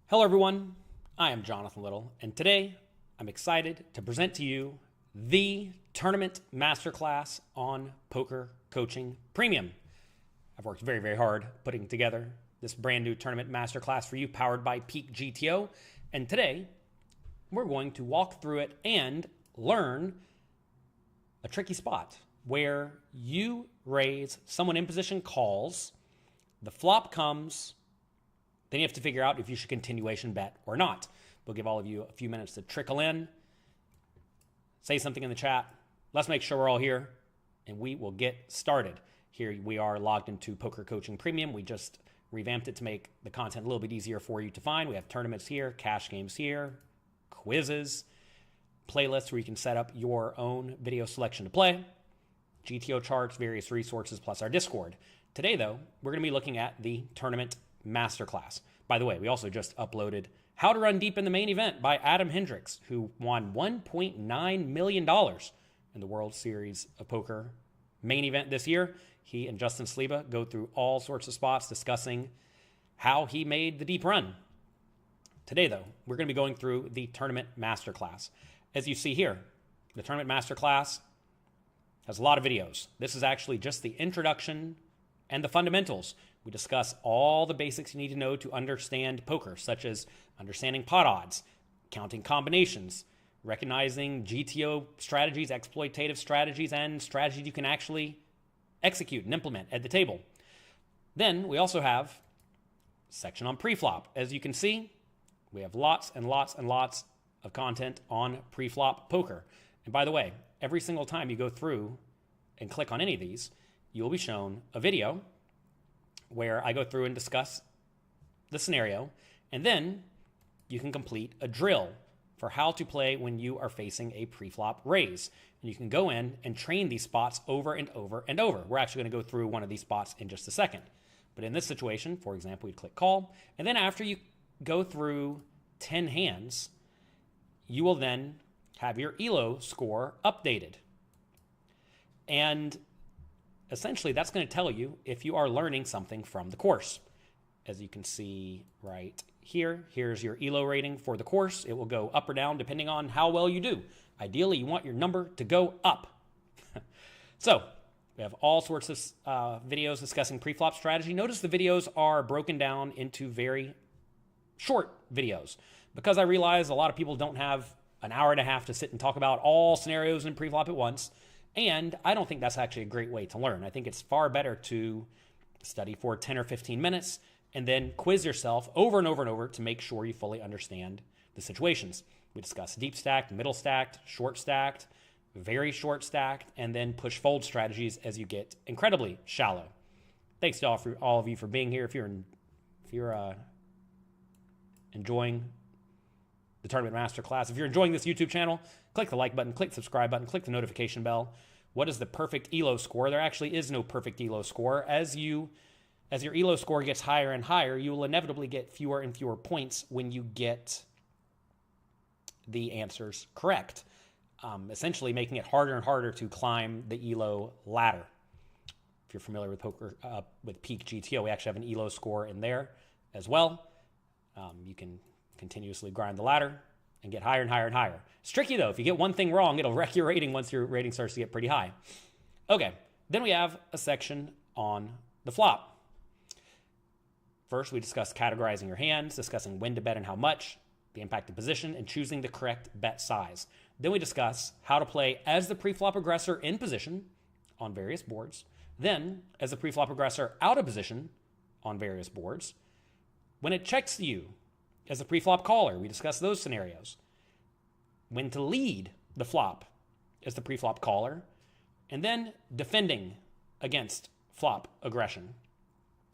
Hello everyone, I am Jonathan Little, and today I'm excited to present to you the Tournament Masterclass on Poker Coaching Premium. I've worked very, very hard putting together this brand new Tournament Masterclass for you powered by PeakGTO, and today we're going to walk through it and learn a tricky spot where you raise, someone in position calls, the flop comes, then you have to figure out if you should continuation bet or not. We'll give all of you a few minutes to trickle in, say something in the chat. Let's make sure we're all here, and we will get started. Here we are logged into Poker Coaching Premium. We just revamped it to make the content a little bit easier for you to find. We have tournaments here, cash games here, quizzes, playlists where you can set up your own video selection to play, GTO charts, various resources, plus our Discord. Today, though, we're going to be looking at the Tournament Masterclass. By the way, we also just uploaded How to Run Deep in the Main Event by Adam Hendricks, who won $1.9 million in the World Series of Poker main event this year. He and Justin Sleba go through all sorts of spots discussing how he made the deep run. Today, though, we're going to be going through the Tournament Masterclass. As you see here, the Tournament Masterclass has a lot of videos. This is actually just the introduction and the fundamentals. We discuss all the basics you need to know to understand poker, such as understanding pot odds, counting combinations, recognizing GTO strategies, exploitative strategies, and strategies you can actually execute and implement at the table. Then we also have a section on preflop. As you can see, we have lots and lots and lots of content on preflop poker. And by the way, every single time you go through and click on any of these, you'll be shown a video where I go through and discuss the scenario, and then you can complete a drill for how to play when you are facing a preflop raise. And you can go in and train these spots over and over and over. We're actually going to go through one of these spots in just a second. But in this situation, for example, you'd click call, and then after you go through 10 hands, you will then have your ELO score updated. And essentially, that's going to tell you if you are learning something from the course. As you can see right here, here's your ELO rating for the course. It will go up or down depending on how well you do. Ideally, you want your number to go up. So, we have all sorts of videos discussing preflop strategy. Notice the videos are broken down into very short videos because I realize a lot of people don't have an hour and a half to sit and talk about all scenarios in preflop at once. And I don't think that's actually a great way to learn. I think it's far better to study for 10 or 15 minutes and then quiz yourself over and over and over to make sure you fully understand the situations. We discuss deep stacked, middle stacked, short stacked, very short stacked, and then push fold strategies as you get incredibly shallow. Thanks to all of you for being here. If you're enjoying the Tournament Masterclass, if you're enjoying this YouTube channel, click the like button, click the subscribe button, click the notification bell. What is the perfect ELO score? There actually is no perfect ELO score. As your ELO score gets higher and higher, you will inevitably get fewer and fewer points when you get the answers correct, essentially making it harder and harder to climb the ELO ladder. If you're familiar with poker, with PeakGTO, we actually have an ELO score in there as well. You can continuously grind the ladder and get higher and higher and higher. It's tricky though. If you get one thing wrong, it'll wreck your rating once your rating starts to get pretty high. Okay, then we have a section on the flop. First, we discuss categorizing your hands, discussing when to bet and how much, the impact of position, and choosing the correct bet size. Then we discuss how to play as the preflop aggressor in position on various boards, then as the preflop aggressor out of position on various boards. When it checks you as a preflop caller, we discuss those scenarios. When to lead the flop as the preflop caller, and then defending against flop aggression.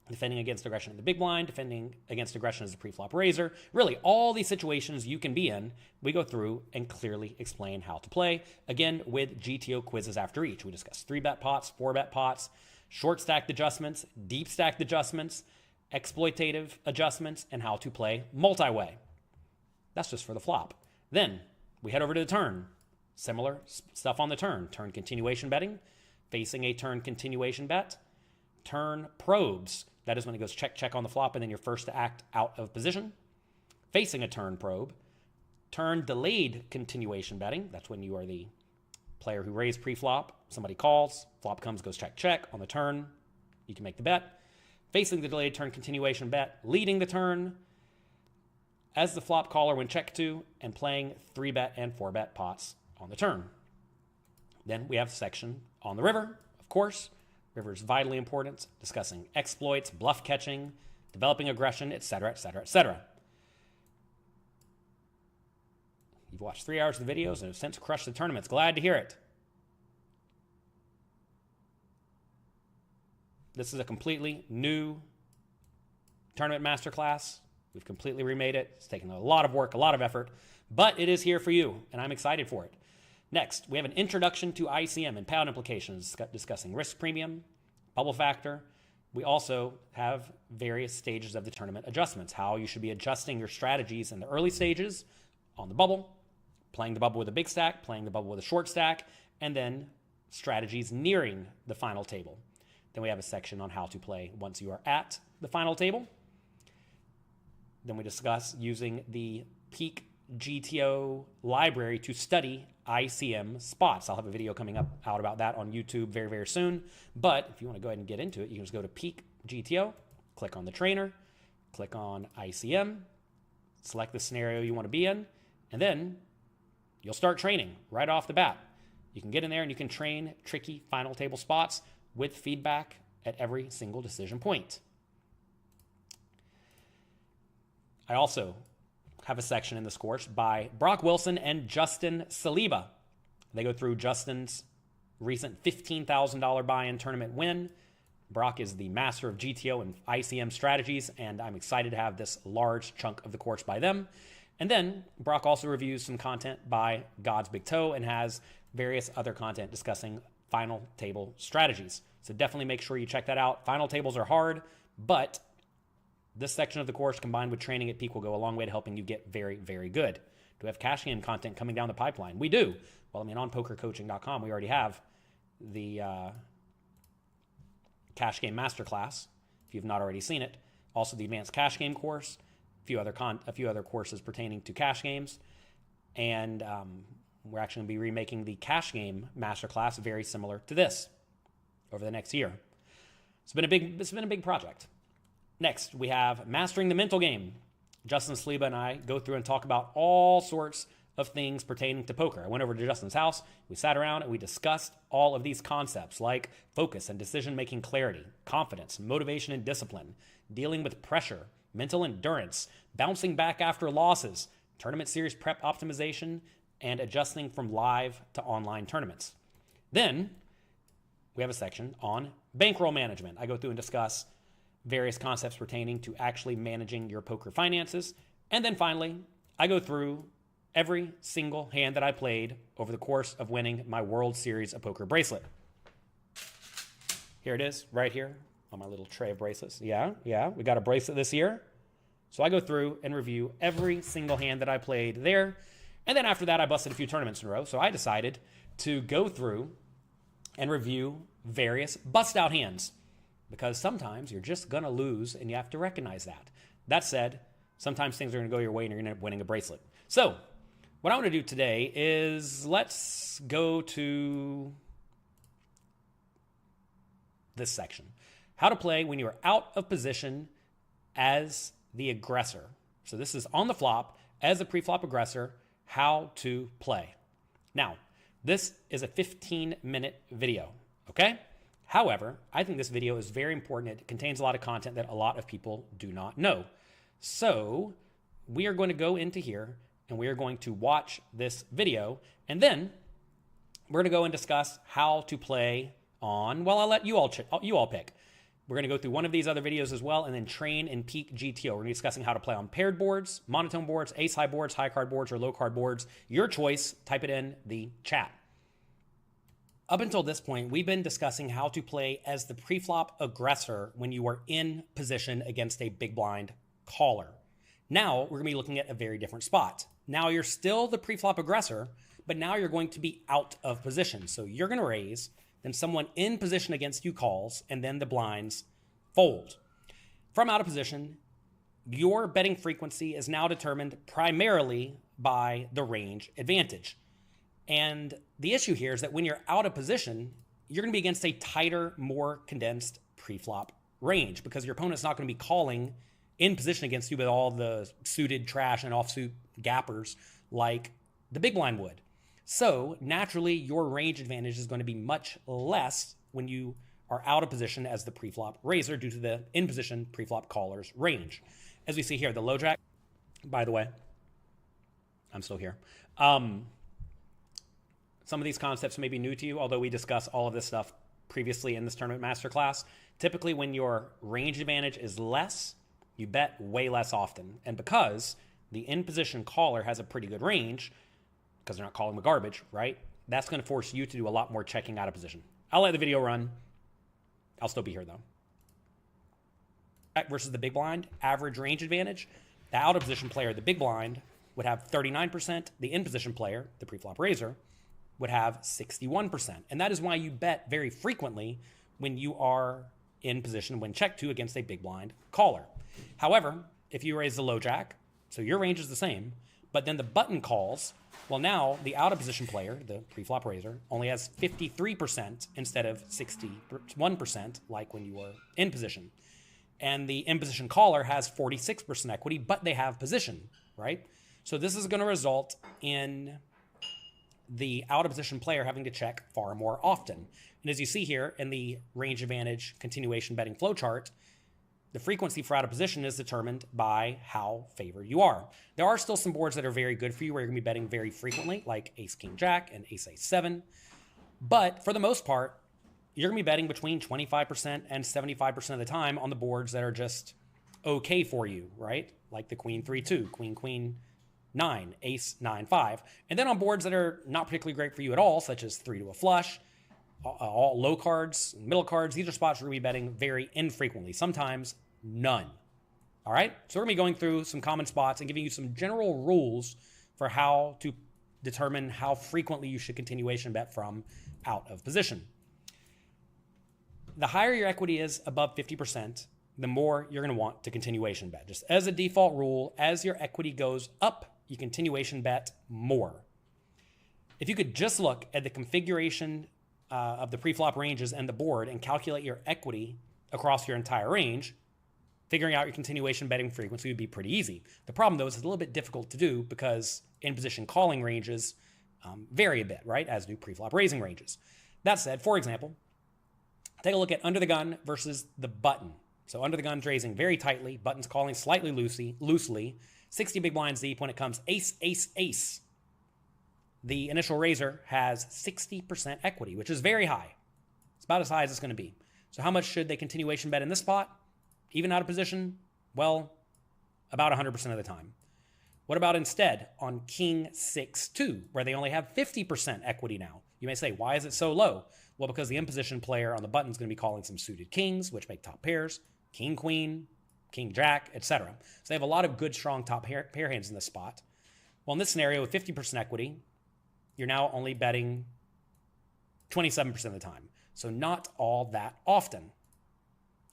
Defending against aggression in the big blind, defending against aggression as a preflop raiser. Really, all these situations you can be in, we go through and clearly explain how to play. Again, with GTO quizzes after each. We discuss 3-bet pots, 4-bet pots, short stacked adjustments, deep stacked adjustments, exploitative adjustments, and how to play multi-way. That's just for the flop. Then we head over to the turn. Similar stuff on the turn. Turn continuation betting, facing a turn continuation bet, turn probes. That is when it goes check, check on the flop, and then you're first to act out of position. facing a turn probe. Turn delayed continuation betting. That's when you are the player who raised pre-flop. Somebody calls, flop comes, goes check, check. On the turn, you can make the bet. Facing the delayed turn continuation bet, leading the turn as the flop caller when checked to, and playing 3-bet and 4-bet pots on the turn. Then we have a section on the river, of course. River is vitally important, discussing exploits, bluff catching, developing aggression, etc., etc., etc. You've watched 3 hours of the videos and have since crushed the tournaments. Glad to hear it. This is a completely new Tournament Masterclass. We've completely remade it. It's taken a lot of work, a lot of effort, but it is here for you, and I'm excited for it. Next, we have an introduction to ICM and payout implications, discussing risk premium, bubble factor. We also have various stages of the tournament adjustments, how you should be adjusting your strategies in the early stages on the bubble, playing the bubble with a big stack, playing the bubble with a short stack, and then strategies nearing the final table. Then we have a section on how to play once you are at the final table. Then we discuss using the PeakGTO library to study ICM spots. I'll have a video coming out about that on YouTube very, very soon. But if you want to go ahead and get into it, you can just go to PeakGTO, click on the trainer, click on ICM, select the scenario you want to be in, and then you'll start training right off the bat. You can get in there and you can train tricky final table spots with feedback at every single decision point. I also have a section in this course by Brock Wilson and Justin Saliba. They go through Justin's recent $15,000 buy-in tournament win. Brock is the master of GTO and ICM strategies, and I'm excited to have this large chunk of the course by them. And then Brock also reviews some content by God's Big Toe and has various other content discussing final table strategies. So definitely make sure you check that out. Final tables are hard, but this section of the course combined with training at Peak will go a long way to helping you get very, very good. Do we have cash game content coming down the pipeline? We do. Well, I mean, on pokercoaching.com, we already have the cash game masterclass, if you've not already seen it. Also the advanced cash game course, a few other courses pertaining to cash games. And we're actually going to be remaking the cash game masterclass very similar to this over the next year. It's been a big project. Next, we have Mastering the Mental Game. Justin Saliba and I go through and talk about all sorts of things pertaining to poker. I went over to Justin's house, we sat around and we discussed all of these concepts like focus and decision-making clarity, confidence, motivation and discipline, dealing with pressure, mental endurance, bouncing back after losses, tournament series prep optimization, and adjusting from live to online tournaments. Then we have a section on bankroll management. I go through and discuss various concepts pertaining to actually managing your poker finances. And then finally, I go through every single hand that I played over the course of winning my World Series of Poker bracelet. Here it is, right here on my little tray of bracelets. Yeah, we got a bracelet this year. So I go through and review every single hand that I played there. And then after that, I busted a few tournaments in a row. So I decided to go through and review various bust-out hands, because sometimes you're just going to lose and you have to recognize that. That said, sometimes things are going to go your way and you're going to end up winning a bracelet. So what I want to do today is let's go to this section. How to play when you are out of position as the aggressor. So this is on the flop as a pre-flop aggressor, how to play. Now, this is a 15-minute video, okay? However, I think this video is very important. It contains a lot of content that a lot of people do not know. So we are going to go into here and we are going to watch this video, and then we're going to go and discuss how to play on, well, I'll let you all pick. We're going to go through one of these other videos as well and then train in PeakGTO. We're going to be discussing how to play on paired boards, monotone boards, ace high boards, high card boards, or low card boards. Your choice. Type it in the chat. Up until this point, we've been discussing how to play as the preflop aggressor when you are in position against a big blind caller. Now, we're going to be looking at a very different spot. Now, you're still the preflop aggressor, but now you're going to be out of position. So you're going to raise, then someone in position against you calls, and then the blinds fold. From out of position, your betting frequency is now determined primarily by the range advantage. And the issue here is that when you're out of position, you're going to be against a tighter, more condensed pre-flop range because your opponent's not going to be calling in position against you with all the suited trash and offsuit gappers like the big blind would. So naturally, your range advantage is going to be much less when you are out of position as the pre-flop raiser due to the in-position pre-flop caller's range. As we see here, the low jack, by the way, I'm still here. Some of these concepts may be new to you, although we discuss all of this stuff previously in this Tournament Masterclass. Typically, when your range advantage is less, you bet way less often. And because the in-position caller has a pretty good range, because they're not calling the garbage, right? That's going to force you to do a lot more checking out of position. I'll let the video run. I'll still be here, though. Versus the big blind, average range advantage. The out-of-position player, the big blind, would have 39%. The in-position player, the pre-flop raiser, would have 61%. And that is why you bet very frequently when you are in position when check to against a big blind caller. However, if you raise the low jack, so your range is the same, but then the button calls, well, now the out-of-position player, the pre-flop raiser, only has 53% instead of 61% like when you were in position. And the in-position caller has 46% equity, but they have position, right? So this is going to result in the out-of-position player having to check far more often. And as you see here in the range advantage continuation betting flowchart, the frequency for out of position is determined by how favored you are. There are still some boards that are very good for you where you're going to be betting very frequently, like Ace King Jack and Ace Ace 7. But for the most part, you're going to be betting between 25% and 75% of the time on the boards that are just okay for you, right? Like the Queen 3-2, Queen Queen 9, Ace 9-5. And then on boards that are not particularly great for you at all, such as 3 to a flush, all low cards, middle cards, these are spots you're going to be betting very infrequently, sometimes none. All right? So we're going to be going through some common spots and giving you some general rules for how to determine how frequently you should continuation bet from out of position. The higher your equity is above 50%, the more you're going to want to continuation bet. Just as a default rule, as your equity goes up, you continuation bet more. If you could just look at the configuration of the pre-flop ranges and the board and calculate your equity across your entire range, figuring out your continuation betting frequency would be pretty easy. The problem, though, is it's a little bit difficult to do because in-position calling ranges vary a bit, right, as do pre-flop raising ranges. That said, for example, take a look at under the gun versus the button. So under the gun's raising very tightly, button's calling slightly loosely, 60 big blinds deep when it comes ace, ace, ace. The initial raiser has 60% equity, which is very high. It's about as high as it's going to be. So how much should they continuation bet in this spot? Even out of position? Well, about 100% of the time. What about instead on King 6-2, where they only have 50% equity now? You may say, why is it so low? Well, because the in-position player on the button is going to be calling some suited kings, which make top pairs, king, queen, king, jack, etc. So they have a lot of good, strong top pair hands in this spot. Well, in this scenario with 50% equity, you're now only betting 27% of the time. So not all that often.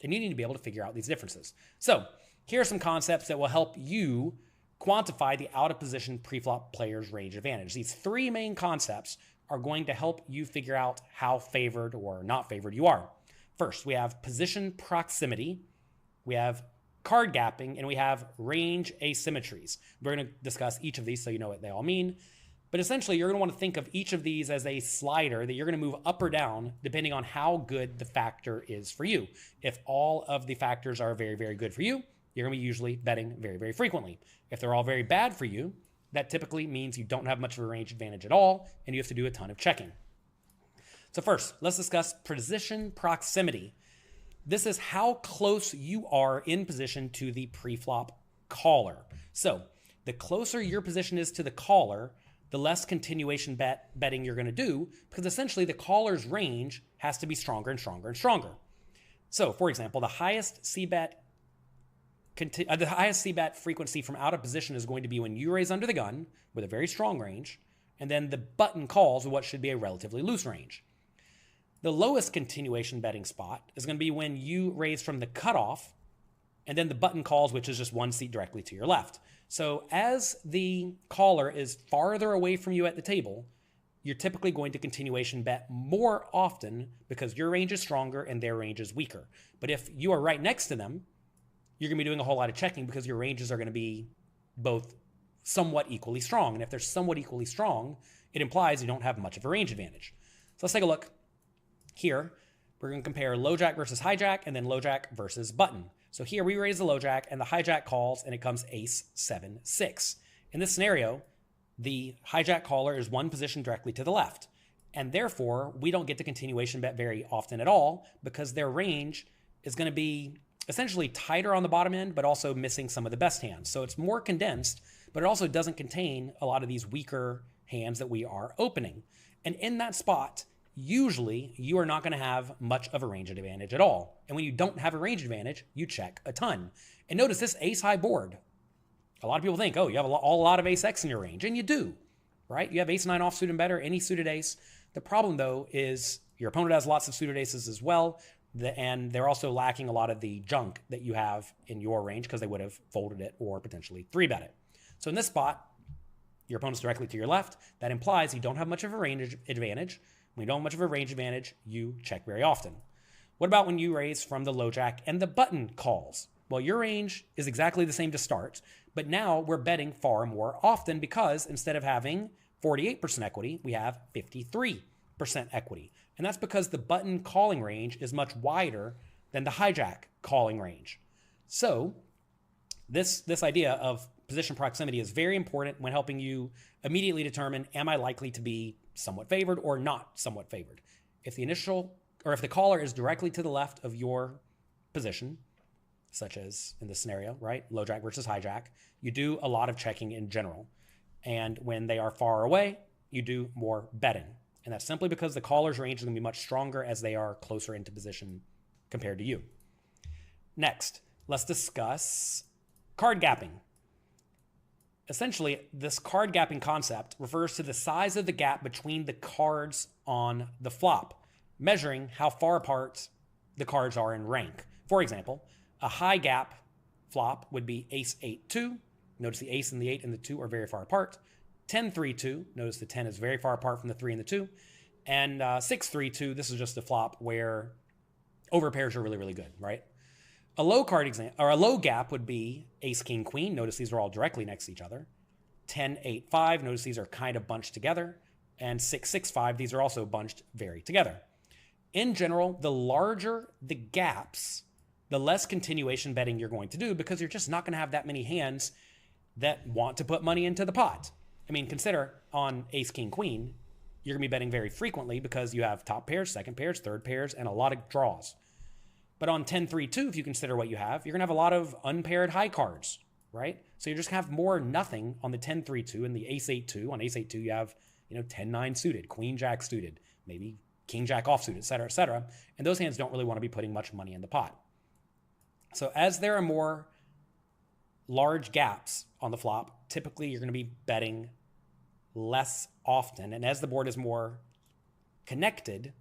And you need to be able to figure out these differences. So here are some concepts that will help you quantify the out-of-position preflop player's range advantage. These three main concepts are going to help you figure out how favored or not favored you are. First, we have position proximity, we have card gapping, and we have range asymmetries. We're going to discuss each of these so you know what they all mean. But essentially, you're going to want to think of each of these as a slider that you're going to move up or down depending on how good the factor is for you. If all of the factors are very, very good for you, you're going to be usually betting very, very frequently. If they're all very bad for you, that typically means you don't have much of a range advantage at all, and you have to do a ton of checking. So first, let's discuss position proximity. This is how close you are in position to the preflop caller. So the closer your position is to the caller, the less continuation betting you're going to do, because essentially the caller's range has to be stronger and stronger and stronger. So, for example, the highest C-bet frequency from out of position is going to be when you raise under the gun with a very strong range, and then the button calls with what should be a relatively loose range. The lowest continuation betting spot is going to be when you raise from the cutoff and then the button calls, which is just one seat directly to your left. So as the caller is farther away from you at the table, you're typically going to continuation bet more often because your range is stronger and their range is weaker. But if you are right next to them, you're going to be doing a whole lot of checking because your ranges are going to be both somewhat equally strong. And if they're somewhat equally strong, it implies you don't have much of a range advantage. So let's take a look here. We're going to compare low jack versus hijack and then low jack versus button. So here we raise the low jack and the hijack calls and it comes ace 7 6. In this scenario, the hijack caller is one position directly to the left. And therefore, we don't get to continuation bet very often at all because their range is going to be essentially tighter on the bottom end, but also missing some of the best hands. So it's more condensed, but it also doesn't contain a lot of these weaker hands that we are opening. And in that spot, usually you are not going to have much of a range advantage at all. And when you don't have a range advantage, you check a ton. And notice this ace high board. A lot of people think, oh, you have a lot of ace X in your range. And you do, right? You have ace 9 offsuit and better, any suited ace. The problem, though, is your opponent has lots of suited aces as well. And they're also lacking a lot of the junk that you have in your range because they would have folded it or potentially 3-bet it. So in this spot, your opponent's directly to your left. That implies you don't have much of a range advantage. When you don't have much of a range advantage, you check very often. What about when you raise from the low jack and the button calls? Well, your range is exactly the same to start, but now we're betting far more often because instead of having 48% equity, we have 53% equity. And that's because the button calling range is much wider than the hijack calling range. So this idea of position proximity is very important when helping you immediately determine, am I likely to be somewhat favored or not somewhat favored? If the caller is directly to the left of your position, such as in this scenario, right? Low jack versus hijack, you do a lot of checking in general. And when they are far away, you do more betting. And that's simply because the caller's range is going to be much stronger as they are closer into position compared to you. Next, let's discuss card gapping. Essentially, this card gapping concept refers to the size of the gap between the cards on the flop, measuring how far apart the cards are in rank. For example, a high gap flop would be ace 8 2. Notice the ace and the 8 and the 2 are very far apart. 10 3 2. Notice the 10 is very far apart from the 3 and the 2. And 6 3 2. This is just a flop where overpairs are really, really good, right? A low gap would be ace king queen. Notice these are all directly next to each other. 10 8 5. Notice these are kind of bunched together. And 6 6 5. These are also bunched very together. In general, the larger the gaps, the less continuation betting you're going to do because you're just not going to have that many hands that want to put money into the pot. I mean, consider on ace king queen, you're going to be betting very frequently because you have top pairs, second pairs, third pairs, and a lot of draws. But on 10 3 2, if you consider what you have, you're going to have a lot of unpaired high cards, right? So you're just going to have more nothing on the 10 3 2 and the ace 8 2. On ace 8 2, you have, 10 9 suited, queen jack suited, maybe king jack offsuit, et cetera, et cetera. And those hands don't really want to be putting much money in the pot. So as there are more large gaps on the flop, typically you're going to be betting less often. And as the board is more connected,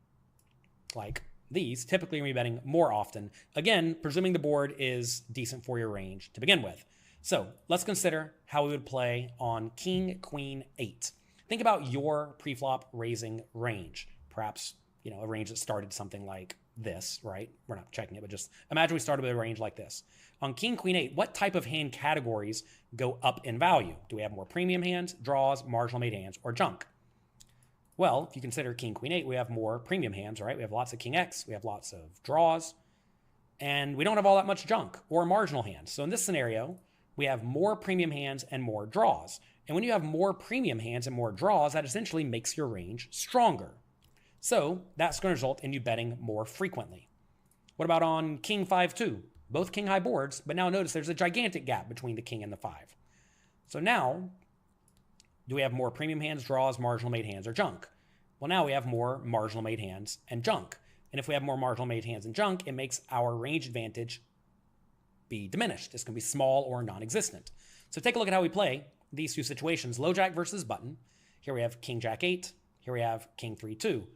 like these, typically you're going to be betting more often. Again, presuming the board is decent for your range to begin with. So let's consider how we would play on king, queen, 8. Think about your preflop raising range. Perhaps, a range that started something like this, right? We're not checking it, but just imagine we started with a range like this. On king, queen, 8, what type of hand categories go up in value? Do we have more premium hands, draws, marginal made hands, or junk? Well, if you consider king, queen, 8, we have more premium hands, right? We have lots of king X, we have lots of draws, and we don't have all that much junk or marginal hands. So in this scenario, we have more premium hands and more draws. And when you have more premium hands and more draws, that essentially makes your range stronger. So that's going to result in you betting more frequently. What about on king 5 2? Both king high boards, but now notice there's a gigantic gap between the king and the 5. So now, do we have more premium hands, draws, marginal made hands, or junk? Well, now we have more marginal made hands and junk. And if we have more marginal made hands and junk, it makes our range advantage be diminished. It's going to be small or non-existent. So take a look at how we play these two situations, low jack versus button. Here we have king jack 8. Here we have king 3 2.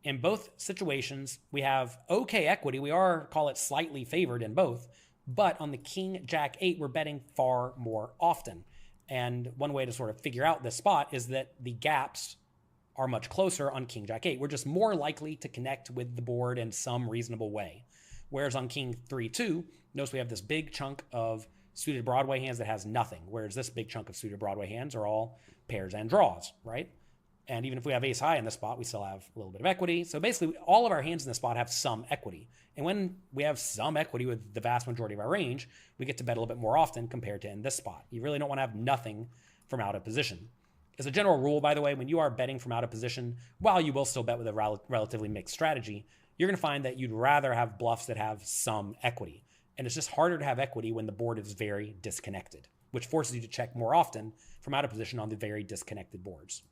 In both situations, we have okay equity. We are, call it, slightly favored in both, But on the king, jack 8, we're betting far more often. And one way to sort of figure out this spot is that the gaps are much closer on king, jack 8. We're just more likely to connect with the board in some reasonable way. Whereas on king 3-2, notice we have this big chunk of suited Broadway hands that has nothing, whereas this big chunk of suited Broadway hands are all pairs and draws, right? And even if we have ace high in this spot, we still have a little bit of equity. So basically, all of our hands in this spot have some equity. And when we have some equity with the vast majority of our range, we get to bet a little bit more often compared to in this spot. You really don't want to have nothing from out of position. As a general rule, by the way, when you are betting from out of position, while you will still bet with a relatively mixed strategy, you're going to find that you'd rather have bluffs that have some equity. And it's just harder to have equity when the board is very disconnected, which forces you to check more often from out of position on the very disconnected boards.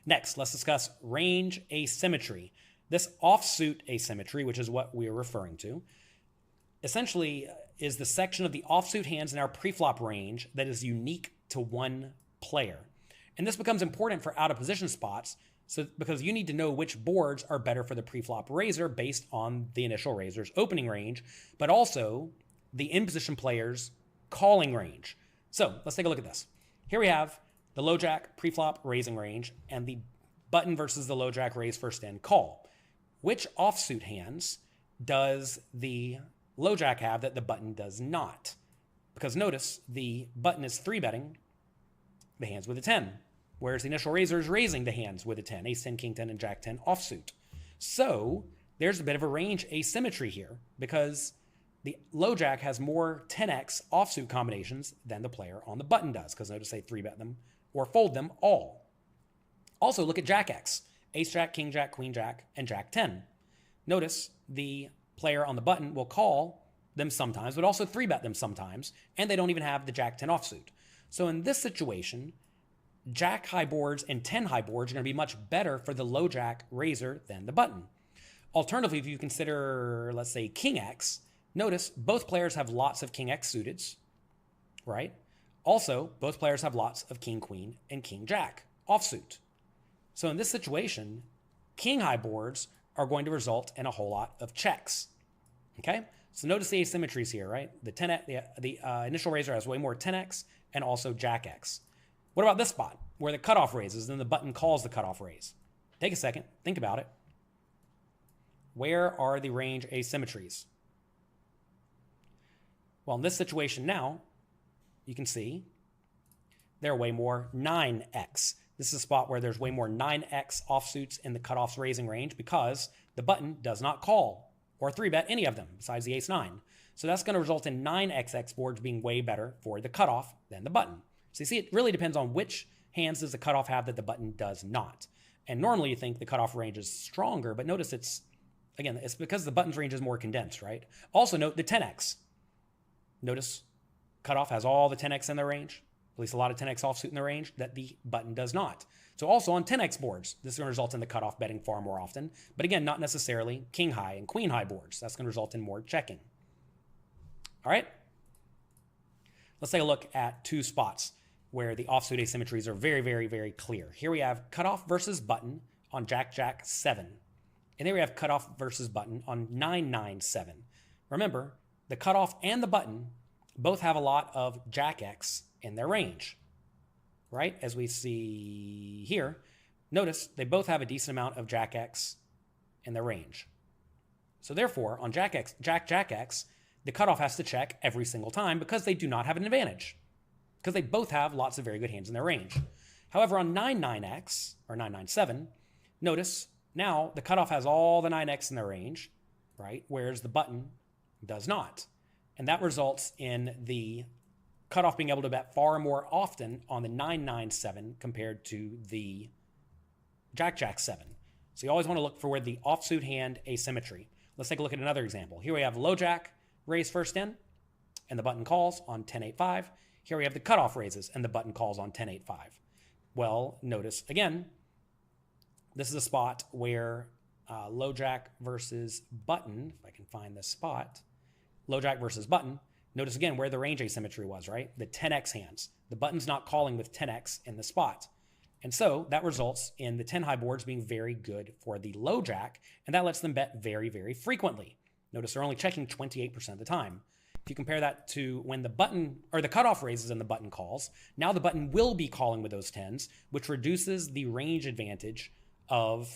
Next, let's discuss range asymmetry. This offsuit asymmetry, which is what we're referring to, essentially is the section of the offsuit hands in our preflop range that is unique to one player. And this becomes important for out of position spots because you need to know which boards are better for the preflop raiser based on the initial raiser's opening range, but also the in-position player's calling range. So let's take a look at this. Here we have the low jack preflop raising range and the button versus the low jack raise first in call. Which offsuit hands does the low jack have that the button does not? Because notice the button is 3-betting the hands with a 10, whereas the initial raiser is raising the hands with a 10, ace 10, king 10, and jack 10 offsuit. So there's a bit of a range asymmetry here because the low jack has more 10x offsuit combinations than the player on the button does, because notice they 3-bet them or fold them all. Also, look at jack x, ace jack, king jack, queen jack, and jack 10. Notice the player on the button will call them sometimes, but also 3-bet them sometimes, and they don't even have the jack 10 offsuit. So in this situation, jack high boards and 10 high boards are going to be much better for the low jack raiser than the button. Alternatively, if you consider, let's say, king x, notice both players have lots of king x suiteds, right? Also, both players have lots of king queen and king jack offsuit. So in this situation, king high boards are going to result in a whole lot of checks. Okay, so notice the asymmetries here, right? The initial raiser has way more 10x and also jack x. What about this spot where the cutoff raises and the button calls the cutoff raise? Take a second, think about it. Where are the range asymmetries? Well, in this situation now, you can see there are way more 9x. This is a spot where there's way more 9x offsuits in the cutoff's raising range because the button does not call or 3-bet any of them besides the ace 9. So that's going to result in 9xx boards being way better for the cutoff than the button. So you see, it really depends on which hands does the cutoff have that the button does not. And normally you think the cutoff range is stronger, but notice it's because the button's range is more condensed, right? Also note the 10x. Notice cutoff has all the 10x in their range, at least a lot of 10x offsuit in the range that the button does not. So also on 10x boards, this is going to result in the cutoff betting far more often. But again, not necessarily king high and queen high boards. That's going to result in more checking. All right. Let's take a look at two spots where the offsuit asymmetries are very, very, very clear. Here we have cutoff versus button on jack, jack 7. And there we have cutoff versus button on 9, 9, 7. Remember, the cutoff and the button both have a lot of jack x in their range, right? As we see here, notice they both have a decent amount of jack x in their range. So therefore, on jack x, jack x, the cutoff has to check every single time because they do not have an advantage, because they both have lots of very good hands in their range. However, on 9, 9x, or 9, 9, 7, notice now the cutoff has all the 9x in their range, right? Whereas the button does not. And that results in the cutoff being able to bet far more often on the 9-9-7 compared to the Jack-Jack 7. So you always want to look for where the offsuit hand asymmetry. Let's take a look at another example. Here we have low jack raise first in, and the button calls on 10-8-5. Here we have the cutoff raises, and the button calls on 10-8-5. Well, notice again, this is a spot where low jack versus button, if I can find this spot, low jack versus button, notice again where the range asymmetry was, right? The 10x hands. The button's not calling with 10x in the spot. And so that results in the 10 high boards being very good for the low jack, and that lets them bet very, very frequently. Notice they're only checking 28% of the time. If you compare that to when the button or the cutoff raises and the button calls, now the button will be calling with those 10s, which reduces the range advantage of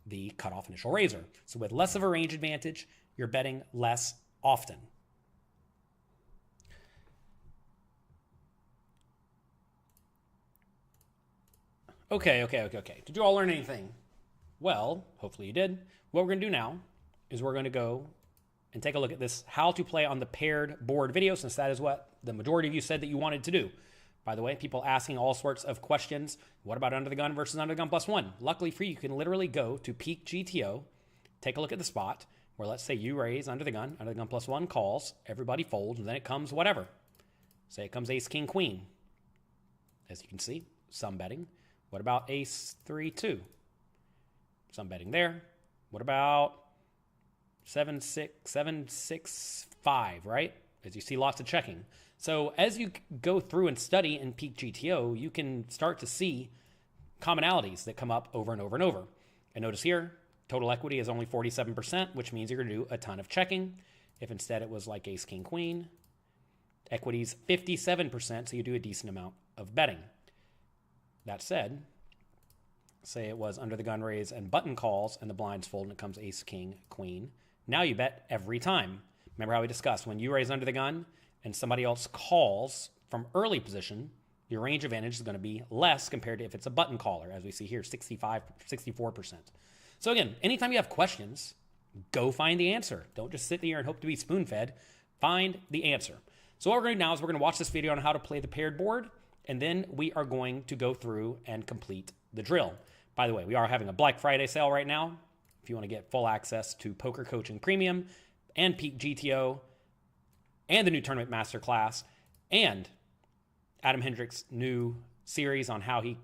the cutoff initial raiser. So with less of a range advantage, you're betting less often. Okay. Did you all learn anything? Well, hopefully you did. What we're going to do now is we're going to go and take a look at this how to play on the paired board video, since that is what the majority of you said that you wanted to do. By the way, people asking all sorts of questions. What about under the gun versus under the gun plus one? Luckily for you, you can literally go to PeakGTO, take a look at the spot where, let's say you raise under the gun plus one calls, everybody folds, and then it comes whatever. Say it comes ace, king, queen. As you can see, some betting. What about ace, 3, 2? Some betting there. What about 7, 6, 5, right? As you see, lots of checking. So as you go through and study in PeakGTO, you can start to see commonalities that come up over and over and over. And notice here, total equity is only 47%, which means you're going to do a ton of checking. If instead it was like ace, king, queen, equity's 57%, so you do a decent amount of betting. That said, say it was under the gun raise and button calls and the blinds fold and it comes ace, king, queen. Now you bet every time. Remember how we discussed when you raise under the gun and somebody else calls from early position, your range advantage is going to be less compared to if it's a button caller, as we see here, 64%. So again, anytime you have questions, go find the answer. Don't just sit there and hope to be spoon-fed. Find the answer. So what we're going to do now is we're going to watch this video on how to play the paired board, and then we are going to go through and complete the drill. By the way, we are having a Black Friday sale right now. If you want to get full access to Poker Coaching Premium and PeakGTO and the new Tournament Masterclass and Adam Hendrick's new series on how he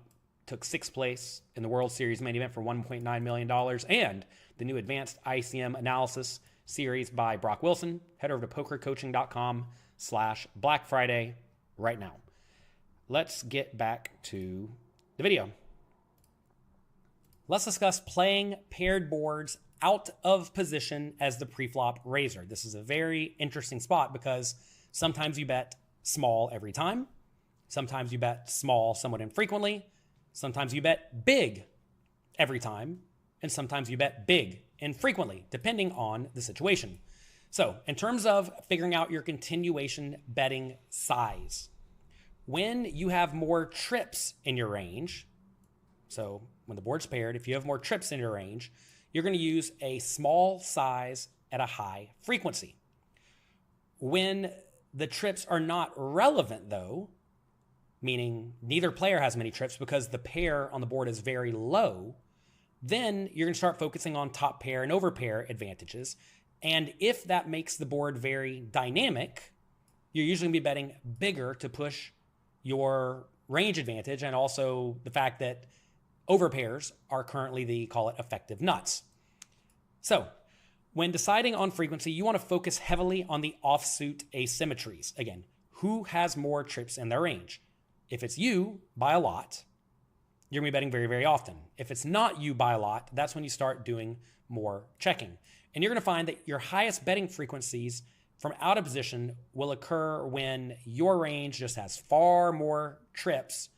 took 6th place in the World Series main event for $1.9 million and the new advanced ICM analysis series by Brock Wilson, head over to pokercoaching.com/Black Friday right now. Let's get back to the video. Let's discuss playing paired boards out of position as the preflop raiser. This is a very interesting spot because sometimes you bet small every time. Sometimes you bet small somewhat infrequently. Sometimes you bet big every time. And sometimes you bet big infrequently, depending on the situation. So in terms of figuring out your continuation betting size, when you have more trips in your range, so when the board's paired, if you have more trips in your range, you're going to use a small size at a high frequency. When the trips are not relevant, though, meaning neither player has many trips because the pair on the board is very low, then you're going to start focusing on top pair and overpair advantages. And if that makes the board very dynamic, you're usually going to be betting bigger to push your range advantage, and also the fact that overpairs are currently the, call it, effective nuts. So when deciding on frequency, you want to focus heavily on the offsuit asymmetries. Again, who has more trips in their range? If it's you by a lot, you're going to be betting very, very often. If it's not you by a lot, that's when you start doing more checking. And you're going to find that your highest betting frequencies from out of position will occur when your range just has far more trips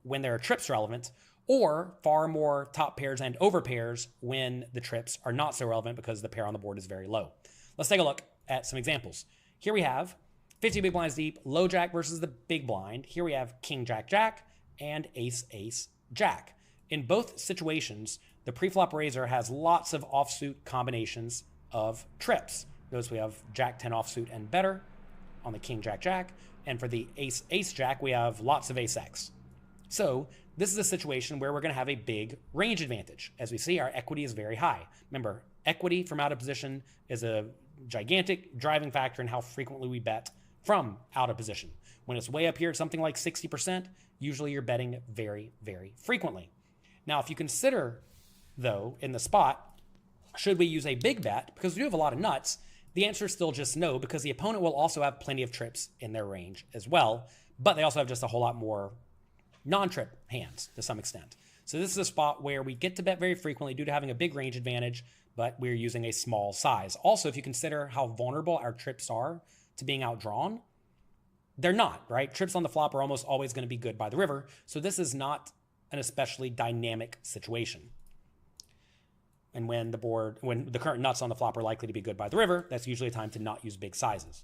when there are trips relevant, or far more top pairs and overpairs when the trips are not so relevant because the pair on the board is very low. Let's take a look at some examples. Here we have 50 big blinds deep, low jack versus the big blind. Here we have king, jack, jack, and ace, ace, jack. In both situations, the preflop raiser has lots of offsuit combinations of trips. Notice we have jack 10 offsuit and better on the king, jack, jack. And for the ace, ace, jack, we have lots of ace X. So this is a situation where we're going to have a big range advantage. As we see, our equity is very high. Remember, equity from out of position is a gigantic driving factor in how frequently we bet from out of position. When it's way up here at something like 60%, usually you're betting very, very frequently. Now, if you consider, though, in the spot, should we use a big bet? Because we do have a lot of nuts, the answer is still just no, because the opponent will also have plenty of trips in their range as well, but they also have just a whole lot more non-trip hands to some extent. So this is a spot where we get to bet very frequently due to having a big range advantage, but we're using a small size. Also, if you consider how vulnerable our trips are to being outdrawn, they're not, right? Trips on the flop are almost always going to be good by the river. So this is not an especially dynamic situation. And when the current nuts on the flop are likely to be good by the river, that's usually a time to not use big sizes.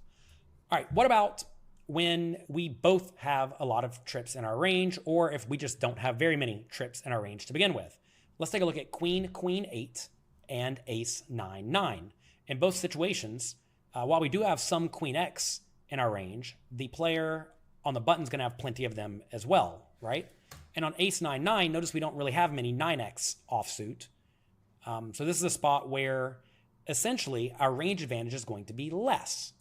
All right, what about when we both have a lot of trips in our range, or if we just don't have very many trips in our range to begin with? Let's take a look at queen, queen 8, and ace 9, 9. In both situations, while we do have some queen X in our range, the player on the button is going to have plenty of them as well, right? And on ace 9, 9, notice we don't really have many 9X offsuit. So this is a spot where essentially our range advantage is going to be less,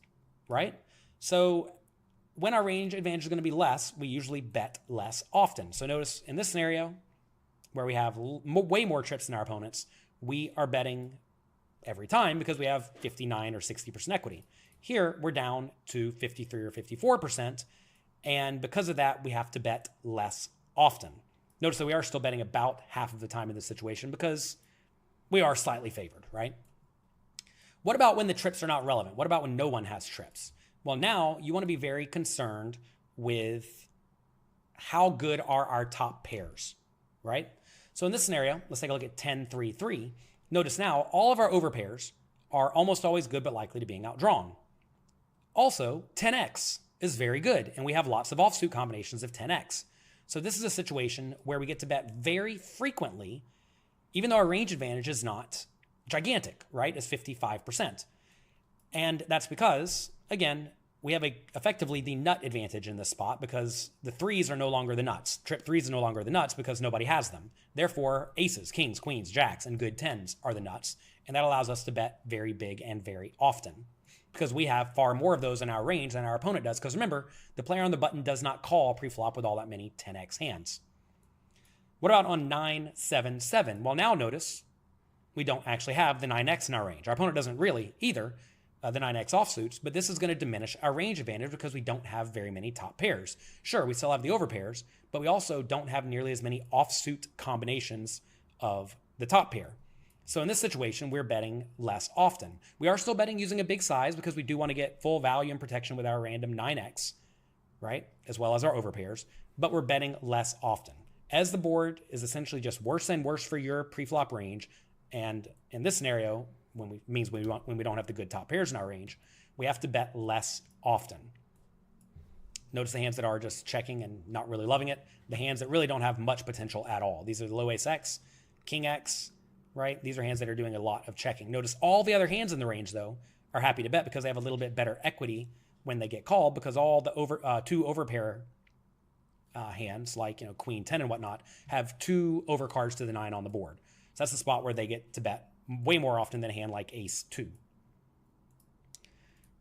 right? So when our range advantage is going to be less, we usually bet less often. So notice in this scenario where we have way more trips than our opponents, we are betting every time because we have 59 or 60% equity. Here, we're down to 53 or 54%, and because of that, we have to bet less often. Notice that we are still betting about half of the time in this situation because we are slightly favored, right? What about when the trips are not relevant? What about when no one has trips? Well, now you want to be very concerned with how good are our top pairs, right? So in this scenario, let's take a look at 10, 3, 3. Notice now all of our overpairs are almost always good but likely to being outdrawn. Also, 10x is very good, and we have lots of offsuit combinations of 10x. So this is a situation where we get to bet very frequently, even though our range advantage is not gigantic, right? It's 55%. And that's because, again, we have effectively the nut advantage in this spot because the threes are no longer the nuts. Trip threes are no longer the nuts because nobody has them. Therefore, aces, kings, queens, jacks, and good tens are the nuts. And that allows us to bet very big and very often because we have far more of those in our range than our opponent does. Because remember, the player on the button does not call preflop with all that many 10x hands. What about on 9, 7, 7? Well, now notice we don't actually have the 9x in our range. Our opponent doesn't really either. The 9x offsuits, but this is going to diminish our range advantage because we don't have very many top pairs. Sure, we still have the overpairs, but we also don't have nearly as many offsuit combinations of the top pair. So in this situation, we're betting less often. We are still betting using a big size because we do want to get full value and protection with our random 9x, right? As well as our overpairs, but we're betting less often. As the board is essentially just worse and worse for your preflop range, and in this scenario, when we don't have the good top pairs in our range, we have to bet less often. Notice the hands that are just checking and not really loving it. The hands that really don't have much potential at all. These are the low ace X, king X, right? These are hands that are doing a lot of checking. Notice all the other hands in the range, though, are happy to bet because they have a little bit better equity when they get called because all the two overpair hands, like queen 10 and whatnot, have 2 overcards to the 9 on the board. So that's the spot where they get to bet way more often than a hand like ace 2.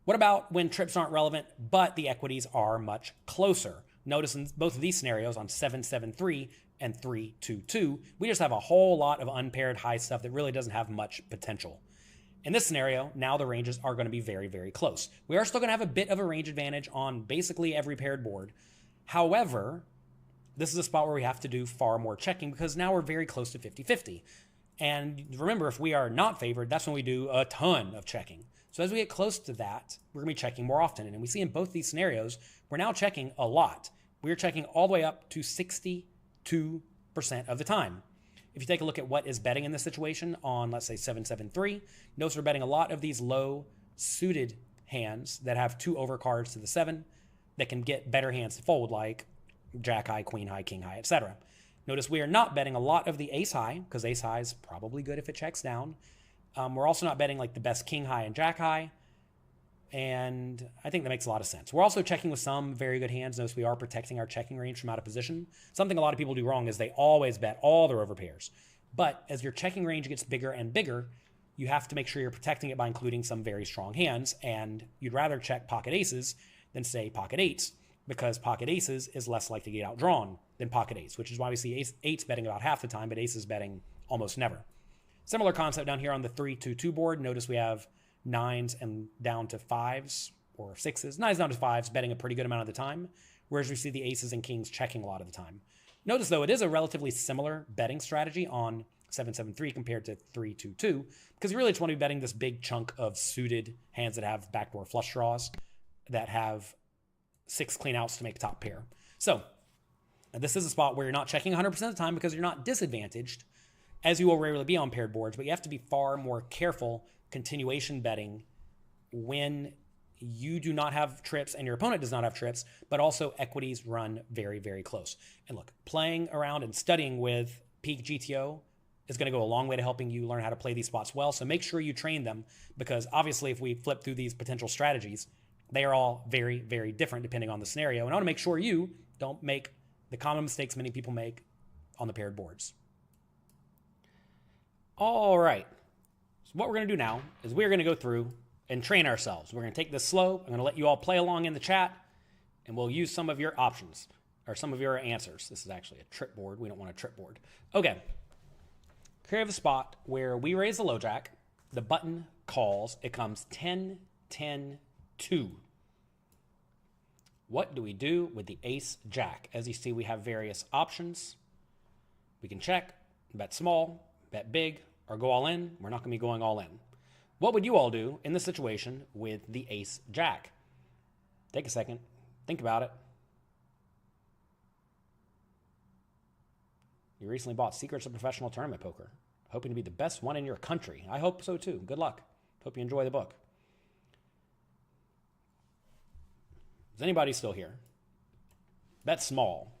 What about when trips aren't relevant, but the equities are much closer? Notice in both of these scenarios on 7, 7, 3 and 3, 2, 2, we just have a whole lot of unpaired high stuff that really doesn't have much potential. In this scenario, now the ranges are going to be very, very close. We are still going to have a bit of a range advantage on basically every paired board. However, this is a spot where we have to do far more checking because now we're very close to 50-50. And remember, if we are not favored, that's when we do a ton of checking. So as we get close to that, we're going to be checking more often. And we see in both these scenarios, we're now checking a lot. We're checking all the way up to 62% of the time. If you take a look at what is betting in this situation on, let's say, 7-7-3, notice we're betting a lot of these low suited hands that have 2 overcards to the 7 that can get better hands to fold, like jack high, queen high, king high, etc. Notice we are not betting a lot of the ace high because ace high is probably good if it checks down. We're also not betting like the best king high and jack high. And I think that makes a lot of sense. We're also checking with some very good hands. Notice we are protecting our checking range from out of position. Something a lot of people do wrong is they always bet all their overpairs. But as your checking range gets bigger and bigger, you have to make sure you're protecting it by including some very strong hands. And you'd rather check pocket aces than say pocket eights, because pocket aces is less likely to get outdrawn than pocket eights, which is why we see eights betting about half the time, but aces betting almost never. Similar concept down here on the 3-2-2 board. Notice we have 9s and down to 5s or 6s. 9s down to 5s betting a pretty good amount of the time, whereas we see the aces and kings checking a lot of the time. Notice, though, it is a relatively similar betting strategy on 7-7-3 compared to 3-2-2, because you really just want to be betting this big chunk of suited hands that have backdoor flush draws that have 6 clean outs to make top pair. So this is a spot where you're not checking 100% of the time because you're not disadvantaged, as you will rarely be on paired boards, but you have to be far more careful continuation betting when you do not have trips and your opponent does not have trips, but also equities run very, very close. And look, playing around and studying with PeakGTO is going to go a long way to helping you learn how to play these spots well. So make sure you train them, because obviously if we flip through these potential strategies, they are all very, very different depending on the scenario. And I want to make sure you don't make the common mistakes many people make on the paired boards. All right. So what we're going to do now is we're going to go through and train ourselves. We're going to take this slow. I'm going to let you all play along in the chat, and we'll use some of your options or some of your answers. This is actually a trip board. We don't want a trip board. Okay. Here we have a spot where we raise the low jack. The button calls. It comes 10, 10, 2. What do we do with the ace jack? As you see, we have various options. We can check, bet small, bet big, or go all in. We're not going to be going all in. What would you all do in this situation with the ace jack? Take a second. Think about it. You recently bought Secrets of Professional Tournament Poker, hoping to be the best one in your country. I hope so too. Good luck. Hope you enjoy the book. Is anybody still here? Bet small.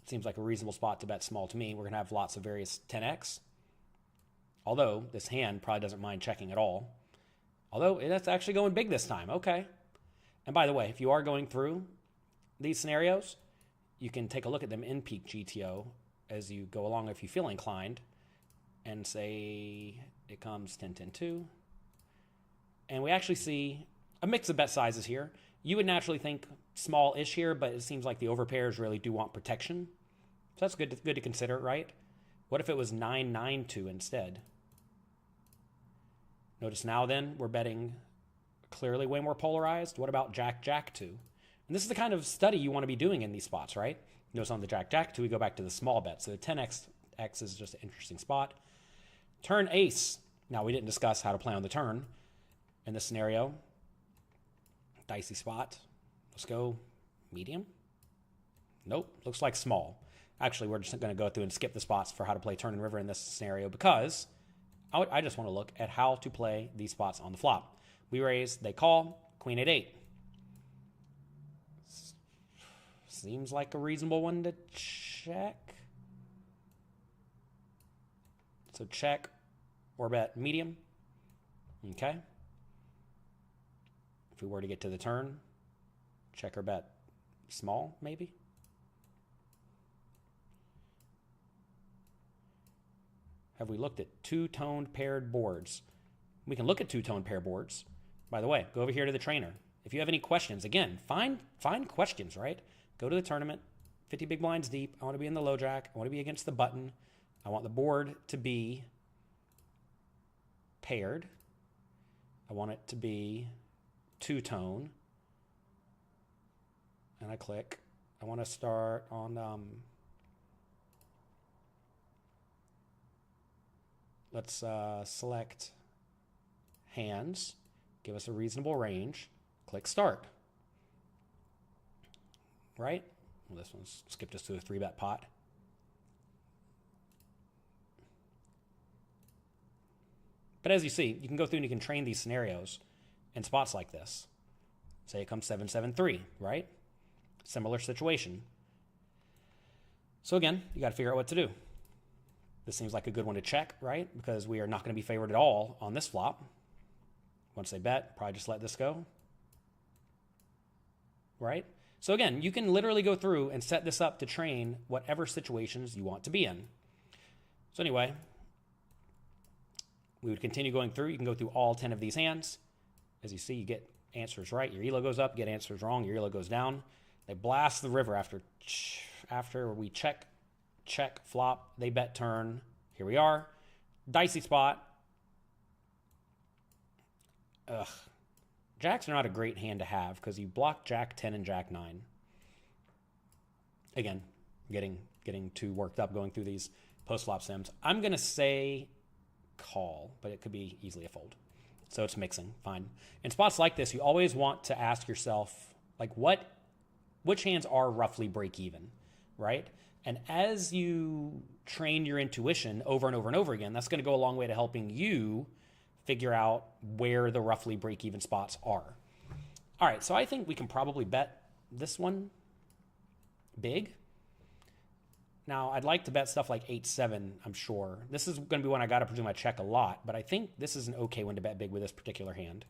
Seems like a reasonable spot to bet small to me. We're going to have lots of various 10x. Although this hand probably doesn't mind checking at all. Although it's actually going big this time. Okay. And by the way, if you are going through these scenarios, you can take a look at them in PeakGTO as you go along if you feel inclined, and say it comes 10, 10, 2. And we actually see a mix of bet sizes here. You would naturally think small-ish here, but it seems like the overpairs really do want protection. So that's good to consider, right? What if it was 9, 9, 2 instead? Notice now then we're betting clearly way more polarized. What about Jack, Jack 2? And this is the kind of study you want to be doing in these spots, right? Notice on the Jack, Jack 2, we go back to the small bet. So the 10x is just an interesting spot. Turn ace. Now, we didn't discuss how to play on the turn in this scenario. Dicey spot. Let's go medium. Nope, looks like small. Actually, we're just going to go through and skip the spots for how to play turn and river in this scenario, because I just want to look at how to play these spots on the flop. We raise, they call, queen 8-8. Seems like a reasonable one to check. So check or bet medium. Okay. If we were to get to the turn, check or bet small, maybe. Have we looked at two-toned paired boards? We can look at two-toned pair boards. By the way, go over here to the trainer. If you have any questions, again, find questions, right? Go to the tournament, 50 big blinds deep. I want to be in the low jack. I want to be against the button. I want the board to be paired. I want it to be two-tone. And I click. I want to start on, let's select hands. Give us a reasonable range. Click start. Right? Well, this one's skipped us to a 3-bet pot. But as you see, you can go through and you can train these scenarios in spots like this. Say it comes 7-7-3, right? Similar situation. So again, you got to figure out what to do. This seems like a good one to check, right? Because we are not going to be favored at all on this flop. Once they bet, probably just let this go. Right? So again, you can literally go through and set this up to train whatever situations you want to be in. So anyway, we would continue going through. You can go through all 10 of these hands. As you see, you get answers right. Your ELO goes up, get answers wrong. Your ELO goes down. They blast the river after we check, flop. They bet turn. Here we are. Dicey spot. Ugh. Jacks are not a great hand to have because you block Jack 10 and Jack 9. Again, getting too worked up going through these post-flop sims. I'm going to say call, but it could be easily a fold. So it's mixing, fine. In spots like this, you always want to ask yourself, like, which hands are roughly break even, right? And as you train your intuition over and over and over again, that's going to go a long way to helping you figure out where the roughly break even spots are. All right, so I think we can probably bet this one big. Now, I'd like to bet stuff like 8-7, I'm sure. This is going to be one I got to presume I check a lot, but I think this is an okay one to bet big with this particular hand.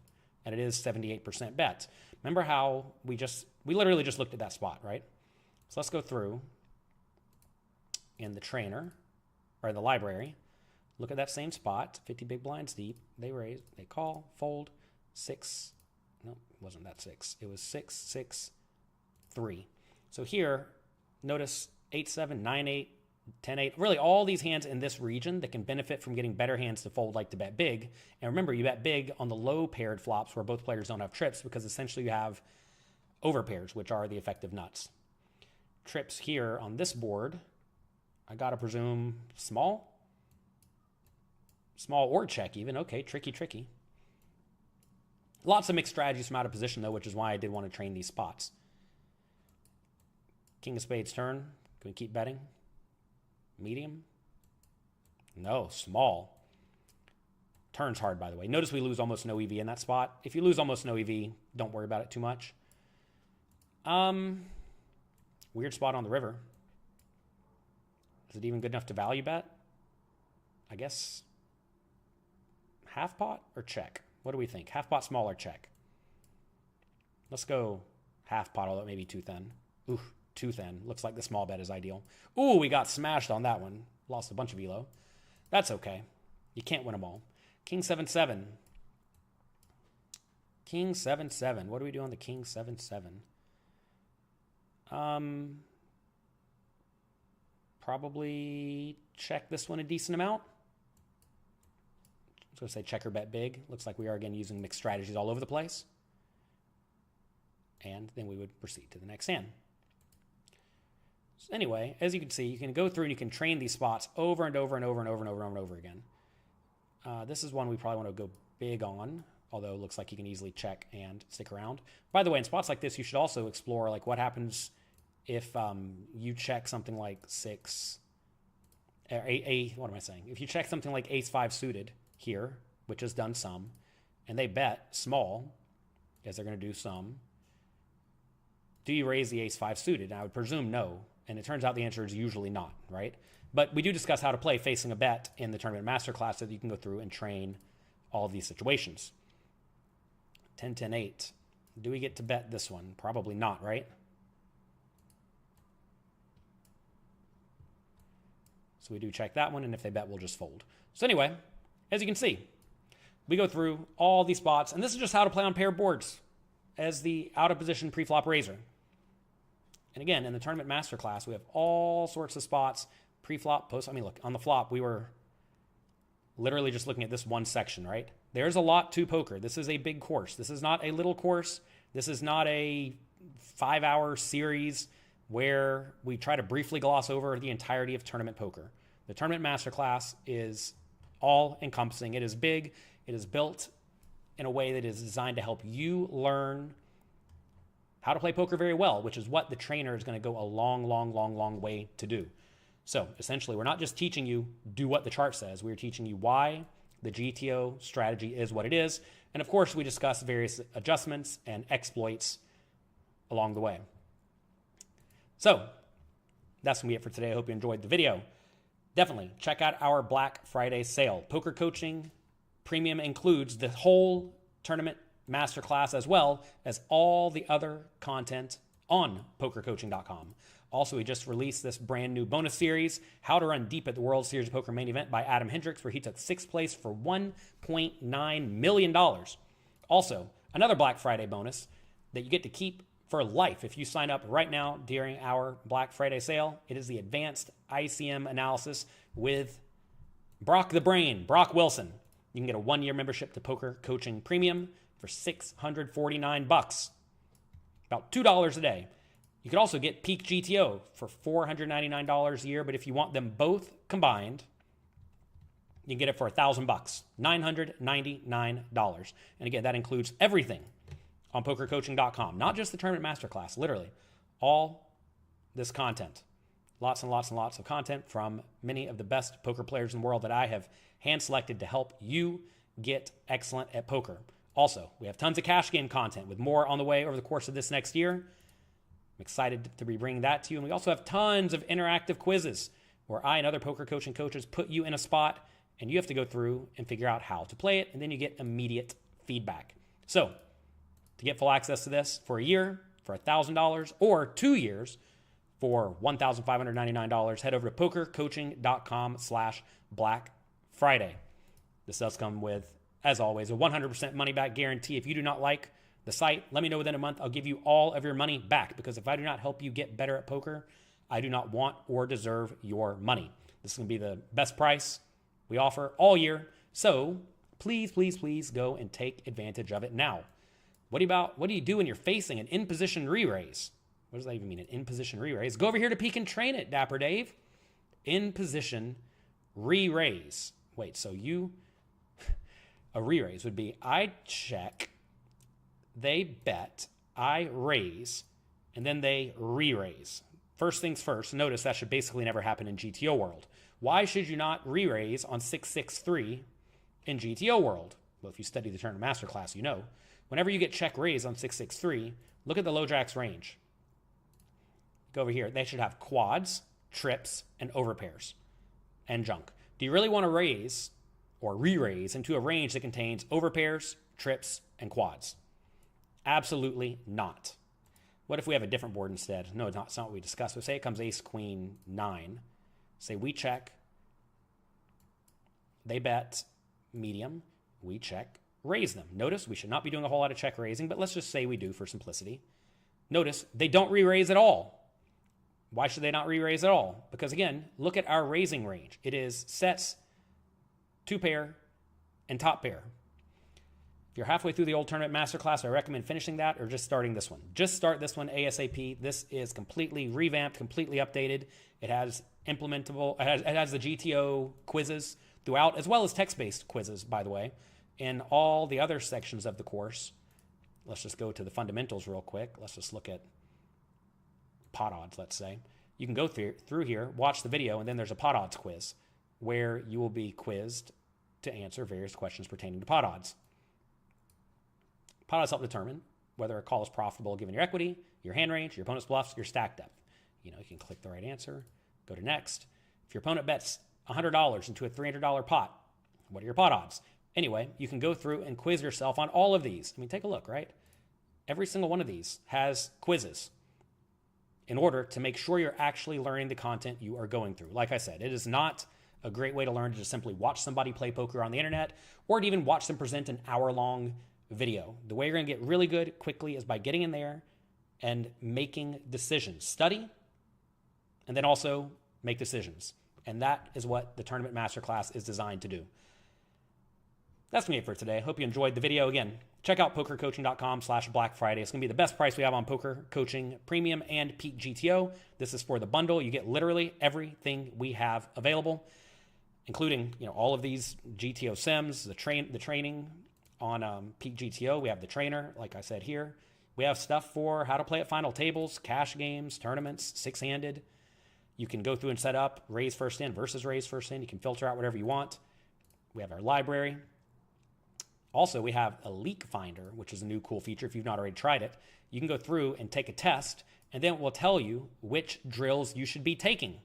And it is 78% bet. Remember how we literally just looked at that spot, right? So let's go through in the trainer, or in the library. Look at that same spot, 50 big blinds deep. They raise, they call, fold, 6. No, it wasn't that 6. It was 6, 6, 3. So here, notice 8-7, 9-8, 10-8, really all these hands in this region that can benefit from getting better hands to fold like to bet big. And remember, you bet big on the low paired flops where both players don't have trips because essentially you have over pairs, which are the effective nuts. Trips here on this board, I gotta presume small. Small or check even. Okay, tricky. Lots of mixed strategies from out of position though, which is why I did want to train these spots. King of spades turn. Can we keep betting? Medium? No, small. Turn's hard, by the way. Notice we lose almost no EV in that spot. If you lose almost no EV, don't worry about it too much. Weird spot on the river. Is it even good enough to value bet? I guess half pot or check? What do we think? Half pot, small, or check? Let's go half pot, although it may be too thin. Ooh, too thin. Looks like the small bet is ideal. Ooh, we got smashed on that one. Lost a bunch of elo. That's okay. You can't win them all. King 7-7. King 7-7. What do we do on the King 7-7? Probably check this one a decent amount. I was going to say check or bet big. Looks like we are again using mixed strategies all over the place. And then we would proceed to the next hand. So anyway, as you can see, you can go through and you can train these spots over and over and over and over and over and over again. This is one we probably want to go big on, although it looks like you can easily check and stick around. By the way, in spots like this, you should also explore like what happens if you check something like 6, or what am I saying? If you check something like ace-5 suited here, which has done some, and they bet small, because they're going to do some, do you raise the ace-5 suited? And I would presume no, and it turns out the answer is usually not, right? But we do discuss how to play facing a bet in the Tournament Masterclass so that you can go through and train all of these situations. 10-10-8. Do we get to bet this one? Probably not, right? So we do check that one, and if they bet, we'll just fold. So anyway, as you can see, we go through all these spots, and this is just how to play on paired boards as the out-of-position pre-flop raiser. And again, in the Tournament Masterclass, we have all sorts of spots, pre-flop, post. I mean, look, on the flop, we were literally just looking at this one section, right? There's a lot to poker. This is a big course. This is not a little course. This is not a 5-hour series where we try to briefly gloss over the entirety of tournament poker. The Tournament Masterclass is all-encompassing. It is big. It is built in a way that is designed to help you learn how to play poker very well, which is what the trainer is going to go a long way to do. So essentially, we're not just teaching you do what the chart says. We're teaching you why the GTO strategy is what it is. And of course, we discuss various adjustments and exploits along the way. So that's going to be it for today. I hope you enjoyed the video. Definitely check out our Black Friday sale. Poker Coaching Premium includes the whole Tournament Masterclass as well as all the other content on pokercoaching.com. Also, we just released this brand new bonus series, How to Run Deep at the World Series of Poker Main Event by Adam Hendricks, where he took 6th place for $1.9 million. Also, another Black Friday bonus that you get to keep for life if you sign up right now during our Black Friday sale. It is the Advanced ICM Analysis with Brock the Brain, Brock Wilson. You can get a 1-year membership to Poker Coaching Premium for $649, about $2 a day. You could also get PeakGTO for $499 a year, but if you want them both combined, you can get it for $1,000, $999. And again, that includes everything on pokercoaching.com, not just the Tournament Masterclass, literally all this content. Lots and lots and lots of content from many of the best poker players in the world that I have hand-selected to help you get excellent at poker. Also, we have tons of cash game content with more on the way over the course of this next year. I'm excited to be bringing that to you. And we also have tons of interactive quizzes where I and other poker coaching coaches put you in a spot and you have to go through and figure out how to play it, and then you get immediate feedback. So, to get full access to this for a year for $1,000 or 2 years for $1,599, head over to pokercoaching.com/Black Friday. This does come with, as always, a 100% money back guarantee. If you do not like the site, let me know within a month. I'll give you all of your money back, because if I do not help you get better at poker, I do not want or deserve your money. This is going to be the best price we offer all year. So please, please, please go and take advantage of it now. What do you do when you're facing an in-position re-raise? What does that even mean, an in-position re-raise? Go over here to Peak and Train It, Dapper Dave. In-position re-raise. Wait, so a re-raise would be I check, they bet, I raise, and then they re-raise. First things first, notice that should basically never happen in GTO world. Why should you not re-raise on 663 in GTO world? Well, if you study the Tournament Masterclass, you know. Whenever you get check raise on 663, look at the low jacks range. Go over here. They should have quads, trips, and overpairs, and junk. Do you really want to raise or re-raise into a range that contains overpairs, trips, and quads? Absolutely not. What if we have a different board instead? No, it's not what we discussed. So say it comes ace, queen, 9. Say we check. They bet medium. We check, raise them. Notice we should not be doing a whole lot of check raising, but let's just say we do for simplicity. Notice they don't re-raise at all. Why should they not re-raise at all? Because again, look at our raising range. It is sets, 2-pair, and top pair. If you're halfway through the old Tournament Masterclass, I recommend finishing that or just starting this one. Just start this one ASAP. This is completely revamped, completely updated. It has implementable, it has the GTO quizzes throughout, as well as text-based quizzes, by the way, in all the other sections of the course. Let's just go to the fundamentals real quick. Let's just look at pot odds, let's say. You can go through here, watch the video, and then there's a pot odds quiz where you will be quizzed to answer various questions pertaining to pot odds. Pot odds help determine whether a call is profitable given your equity, your hand range, your opponent's bluffs, your stack depth. You can click the right answer, go to next. If your opponent bets $100 into a $300 pot, what are your pot odds? Anyway, you can go through and quiz yourself on all of these. I mean, take a look, right? Every single one of these has quizzes in order to make sure you're actually learning the content you are going through. Like I said, it is not a great way to learn to just simply watch somebody play poker on the internet or to even watch them present an hour-long video. The way you're going to get really good quickly is by getting in there and making decisions. Study, and then also make decisions. And that is what the Tournament Masterclass is designed to do. That's me for today. Hope you enjoyed the video. Again, check out pokercoaching.com/Black Friday. It's going to be the best price we have on Poker Coaching Premium and PeakGTO. This is for the bundle. You get literally everything we have available, including all of these GTO sims, the training on PeakGTO. We have the trainer, like I said here. We have stuff for how to play at final tables, cash games, tournaments, six-handed. You can go through and set up raise first in versus raise first in. You can filter out whatever you want. We have our library. Also, we have a leak finder, which is a new cool feature. If you've not already tried it, you can go through and take a test, and then it will tell you which drills you should be taking,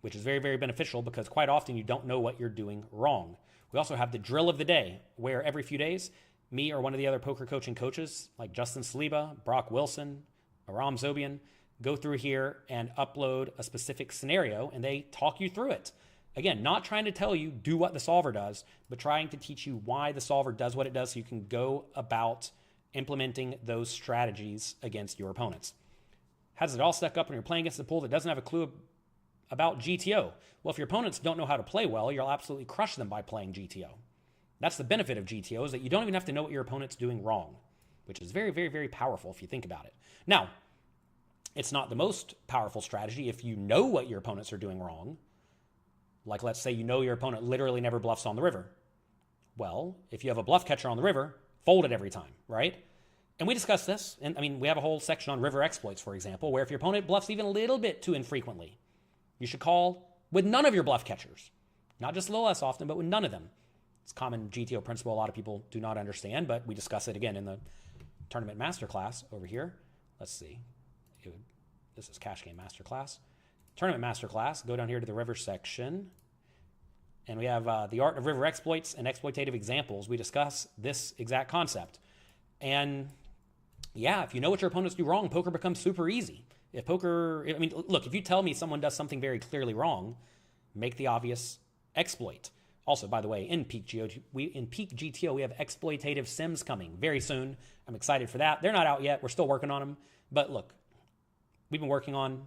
which is very, very beneficial because quite often you don't know what you're doing wrong. We also have the drill of the day, where every few days, me or one of the other poker coaching coaches, like Justin Saliba, Brock Wilson, Aram Zobian, go through here and upload a specific scenario, and they talk you through it. Again, not trying to tell you do what the solver does, but trying to teach you why the solver does what it does so you can go about implementing those strategies against your opponents. How does it all stack up when you're playing against a pool that doesn't have a clue about GTO? Well, if your opponents don't know how to play well, you'll absolutely crush them by playing GTO. That's the benefit of GTO, is that you don't even have to know what your opponent's doing wrong. which is very, very, very powerful if you think about it. Now, it's not the most powerful strategy if you know what your opponents are doing wrong. Like, let's say you know your opponent literally never bluffs on the river. Well, if you have a bluff catcher on the river, fold it every time, right? And we discussed this. And I mean, we have a whole section on river exploits, for example, where if your opponent bluffs even a little bit too infrequently, you should call with none of your bluff catchers. Not just a little less often, but with none of them. It's a common GTO principle a lot of people do not understand, but we discuss it again in the Tournament Masterclass over here. Let's see. This is Cash Game Masterclass. Tournament Masterclass. Go down here to the river section. And we have the art of river exploits and exploitative examples. We discuss this exact concept. And yeah, if you know what your opponents do wrong, poker becomes super easy. If you tell me someone does something very clearly wrong, make the obvious exploit. Also, by the way, in PeakGTO, we have exploitative sims coming very soon. I'm excited for that. They're not out yet. We're still working on them. But look, we've been working on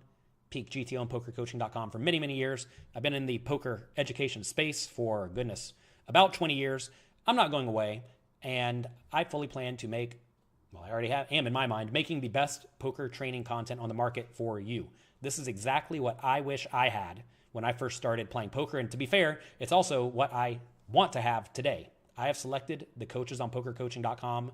PeakGTO and PokerCoaching.com for many, many years. I've been in the poker education space for, goodness, about 20 years. I'm not going away. And I fully plan to am in my mind, making the best poker training content on the market for you. This is exactly what I wish I had when I first started playing poker. And to be fair, it's also what I want to have today. I have selected the coaches on PokerCoaching.com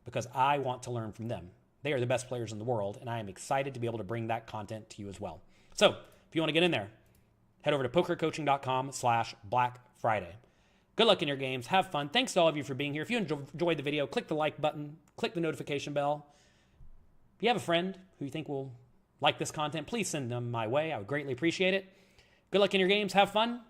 because I want to learn from them. They are the best players in the world, and I am excited to be able to bring that content to you as well. So if you want to get in there, head over to PokerCoaching.com/Black Friday. Good luck in your games. Have fun. Thanks to all of you for being here. If you enjoyed the video, click the like button, click the notification bell. If you have a friend who you think will like this content, please send them my way. I would greatly appreciate it. Good luck in your games. Have fun.